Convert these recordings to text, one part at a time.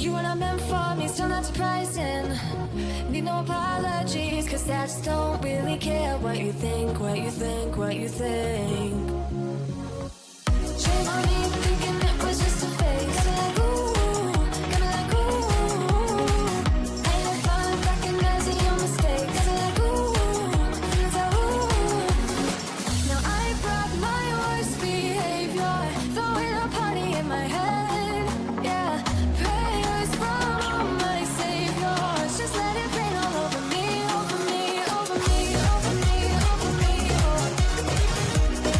You were not meant for me, still not surprising. Need no apologies, cause I just don't really care what you think, what you think, what you think. Shame on me for thinking it was just a phase. Got me like ooh, got me like ooh. Ain't no fun recognizing your mistakes. Got me like ooh, feels like ooh. Now I brought my worst behavior, throwing a party in my head. Yeah, prayers from all my saviors. Just let it rain all over me, over me, over me, over me, over me. Oh.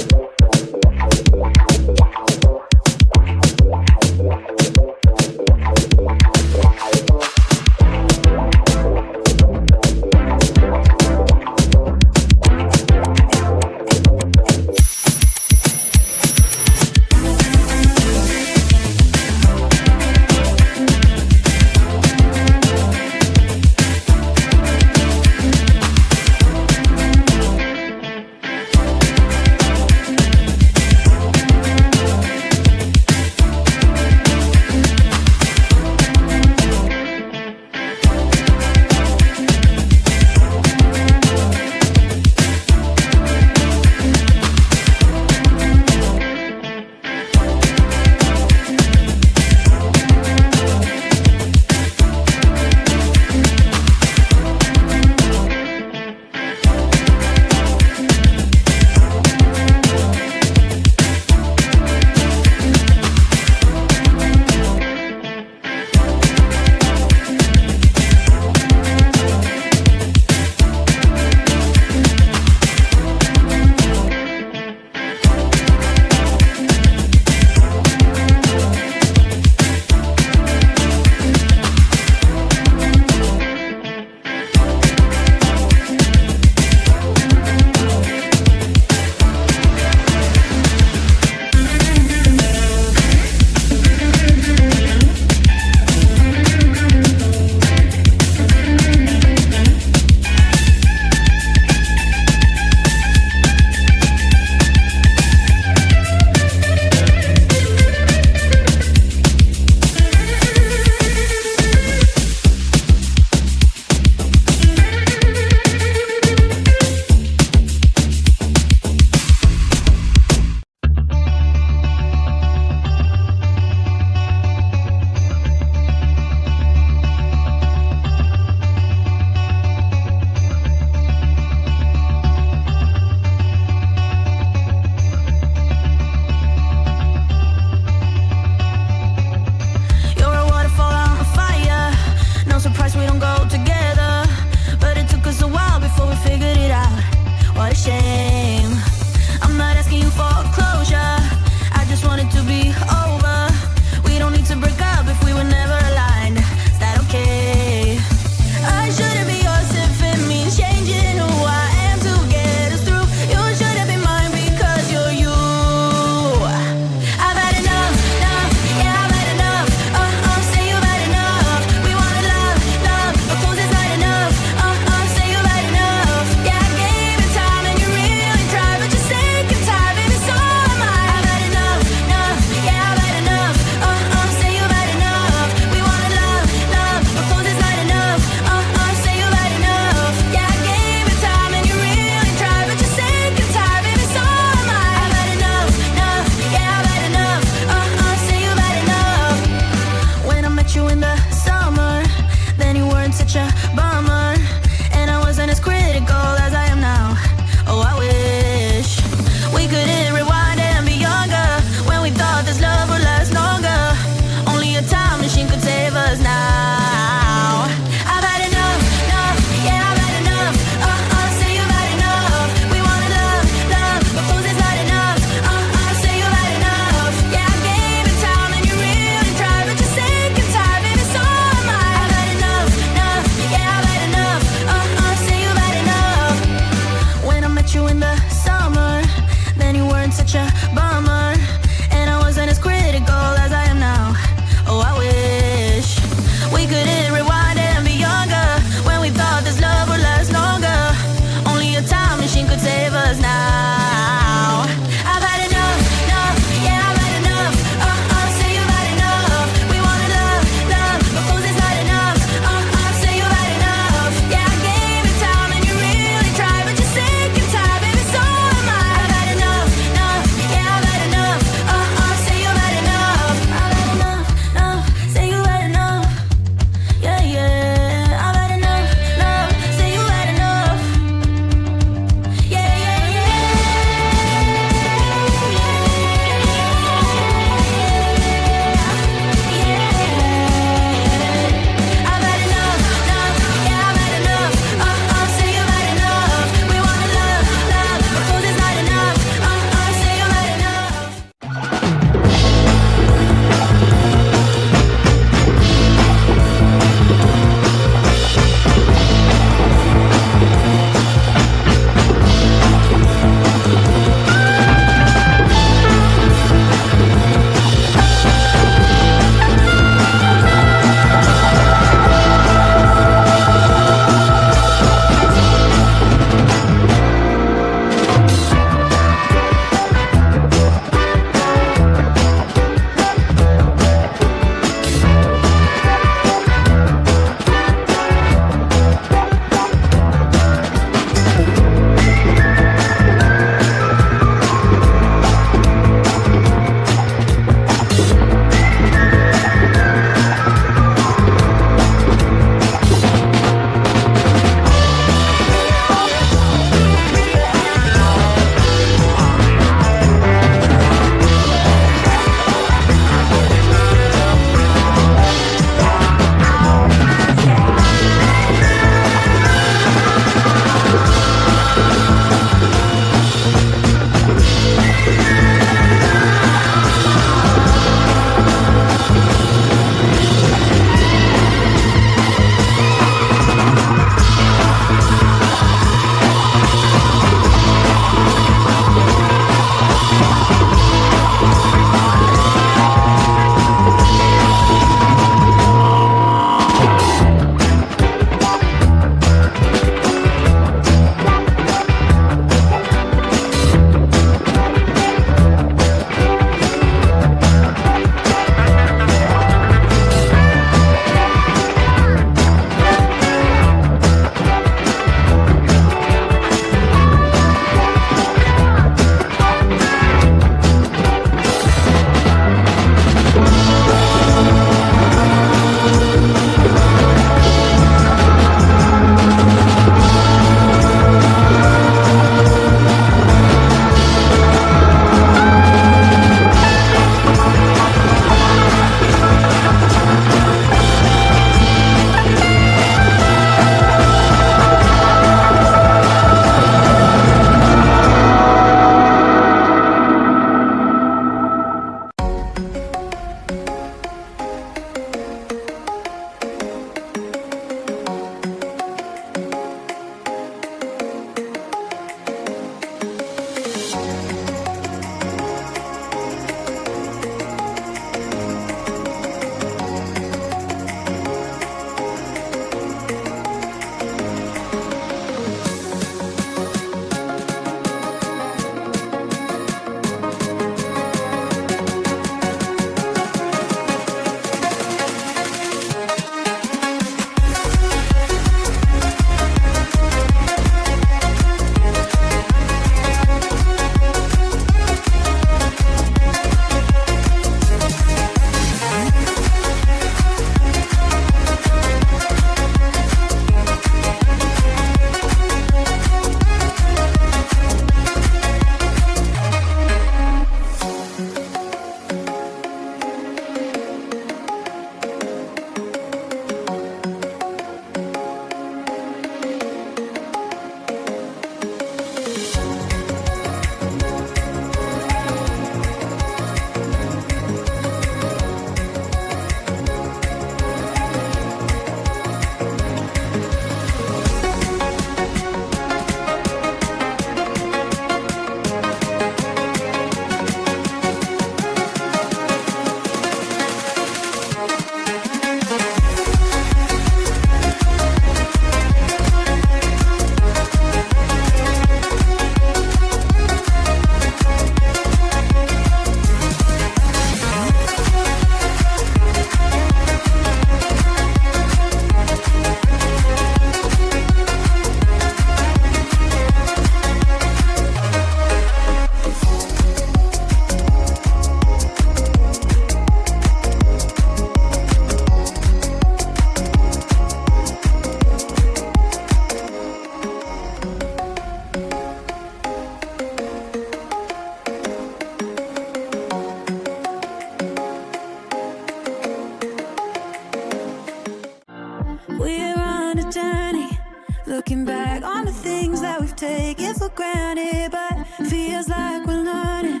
Looking back on the things that we've taken for granted, but feels like we're learning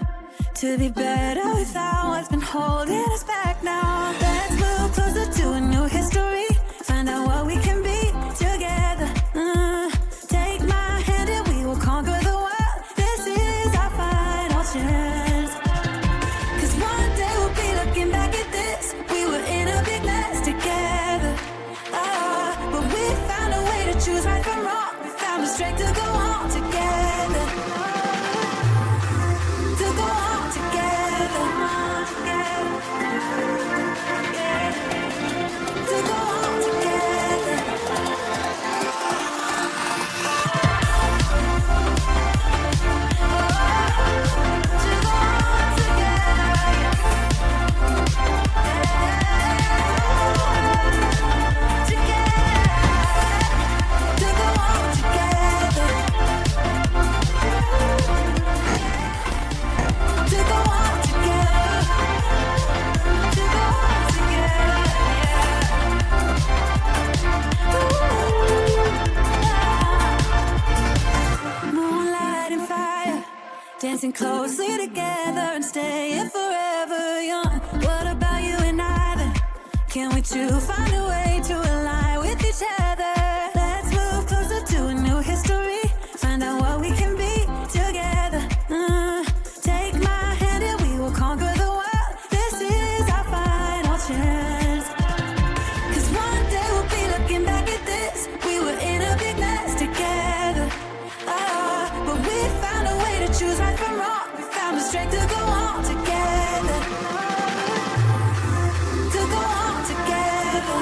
to be better without what's been holding us back now. Let's move closer to a new history, find out what we can be together. Take my hand and we will conquer the world. This is our final chance. 'Cause one day we'll be looking back at this. We were in a big mess together. But we found a way to choose right from wrong. We found the strength to go on together. To go on together. Yeah. To go on together. To go on Moonlight and fire, dancing closely together and staying forever young. What about you and I then? Can we two find a way to align with each other? Let's move closer to a new history, find out what we can be together. Take my hand and we will conquer the world. This is our final chance. 'Cause one day we'll be looking back at this. We were in a big mess together. But we found a way to choose right from wrong. We found the strength to go on together. To go on together.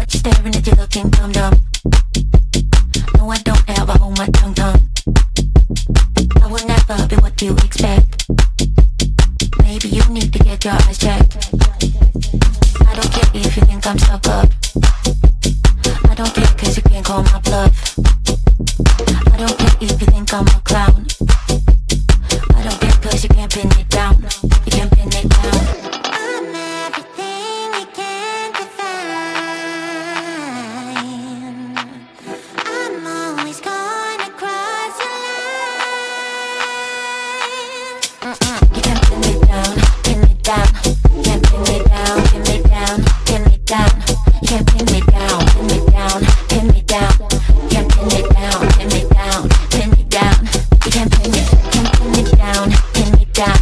Staring at you looking dumb dumb. No, I don't ever hold my tongue tongue. I will never be what you expect. Maybe you need to get your eyes checked. I don't care if you think I'm stuck up. I don't care cause you can't call my bluff. I don't care if you think I'm a clown. I don't care cause you can't pin it down. You can't pin it down. I'm everything you can't define. I'm always gonna cross your line. You can't pin me down, pin me down. You can't pin me down, pin me down, pin me down. You can't pin me down, pin me down, pin me down. You can't pin me down, pin me down, pin me down. You can't pin me, can't pin me down, pin me down.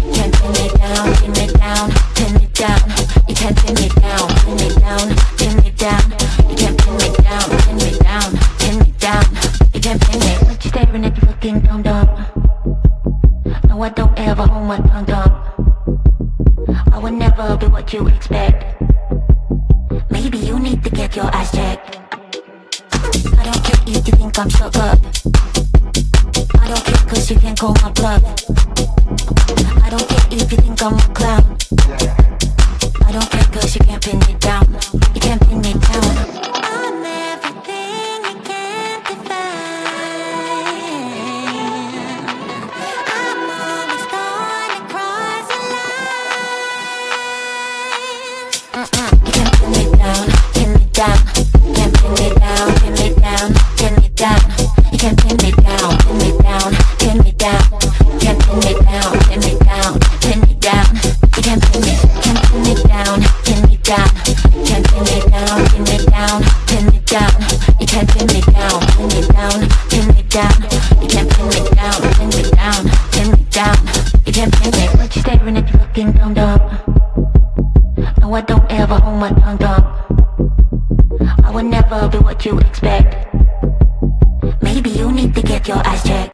You can't pin me down, pin me down, pin me down. You can't pin me down, pin me down, pin me down. You can't pin me down, pin me down, pin me down. You can't pin me. But you're staring at you looking dumb dumb. No, I don't ever hold my tongue tongue. I will never be what you expect. Maybe you need to get your eyes checked. I don't care if you think I'm stuck up. I don't care cause you can't call my bluff. I don't care if you think I'm a clown. I don't care cause you can't pin me down. You can't pin me down. I'm everything you can't define. I'm always gonna cross the line. You can't pin me down, pin me down. You can't pin me down, pin me down, pin me down. You can't pin me down, pin me down, pin me down. You can't pin me down, pin me down, pin me down. You can't pin me, can't pin me down, pin me down. You can't pin me down, pin me down, pin me down. You can't pin me down, pin me down, pin me down. You can't pin me down, pin me down, pin me down. You can't pin me. But you're staring at you looking dumb dumb. No, I don't ever hold my tongue tongue. I will never be what you expect. Maybe you need to get your eyes checked.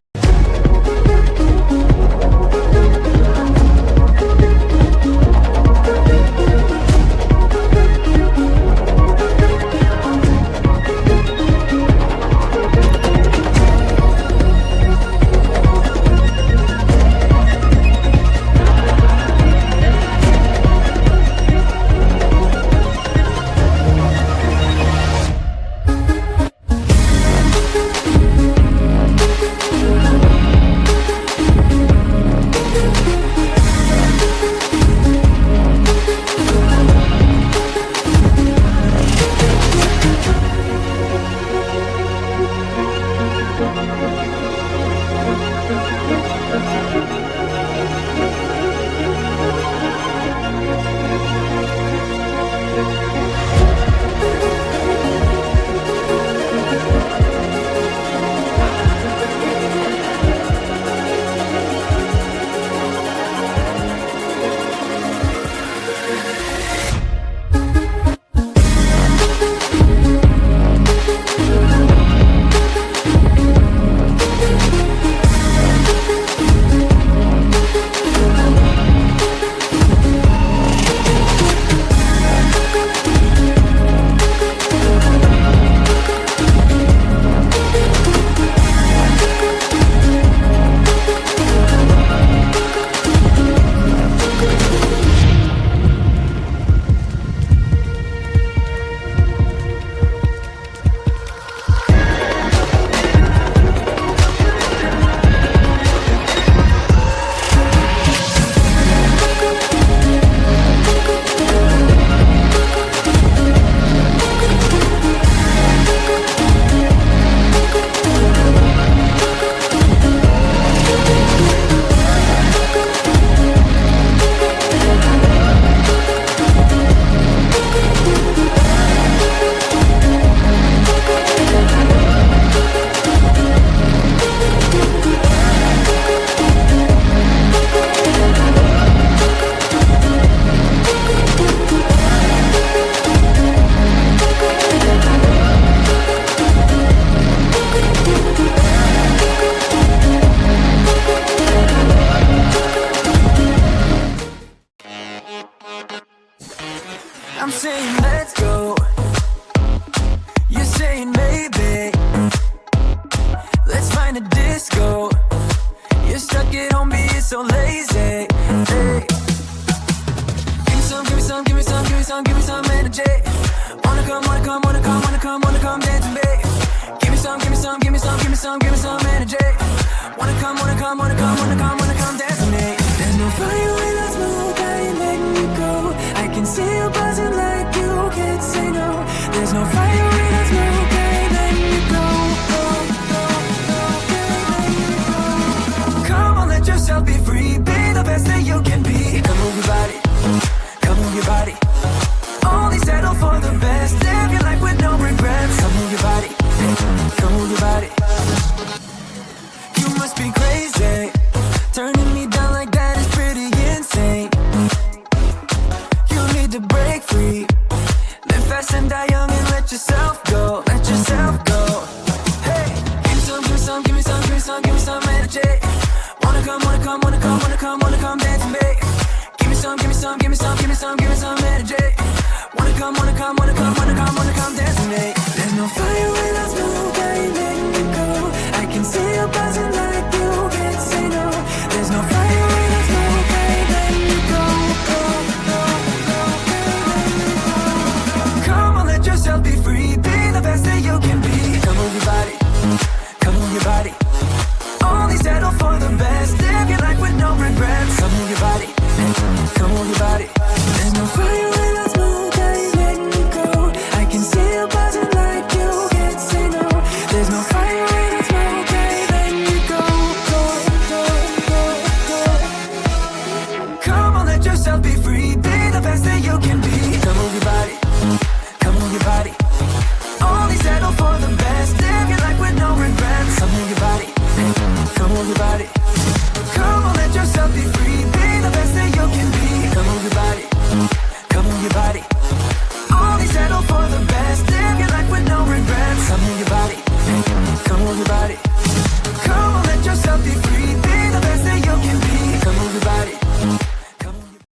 I'm saying let's go. saying maybe let's find a disco. You're stuck at home being so lazy. Hey. Give me some, give me some, give me some, give me some, give me some energy. Wanna come, wanna come, wanna come, wanna come, wanna come dance with me. Give me some, give me some, give me some, give me some, give me some energy. Wanna come, wanna come, wanna come, wanna come, wanna come dance with me. There's no fire when I smoke, I ain't letting you go. I can see you buzzing like you can't say no. There's no fire when I smoke, I ain't letting you go. Come on, let yourself be free. Be the best that you can be. Come move your body, come move your body. Only settle for the best. Live your life with no regrets. Come move your body, come move your body. You must be crazy. Turning me down like that is pretty insane. You need to break free. Live fast and die young and let yourself go. Let yourself go. Hey, give me some, give me some, give me some, give me some, give me some energy. Wanna come, wanna come, wanna come, wanna come, wanna come dance with me. Give me some, give me some, give me some, give me some, give me some energy. Wanna come, wanna come, wanna come, wanna come, wanna come dance with me. There's no fire when I smoke, I ain't letting you go. I can see you buzzing like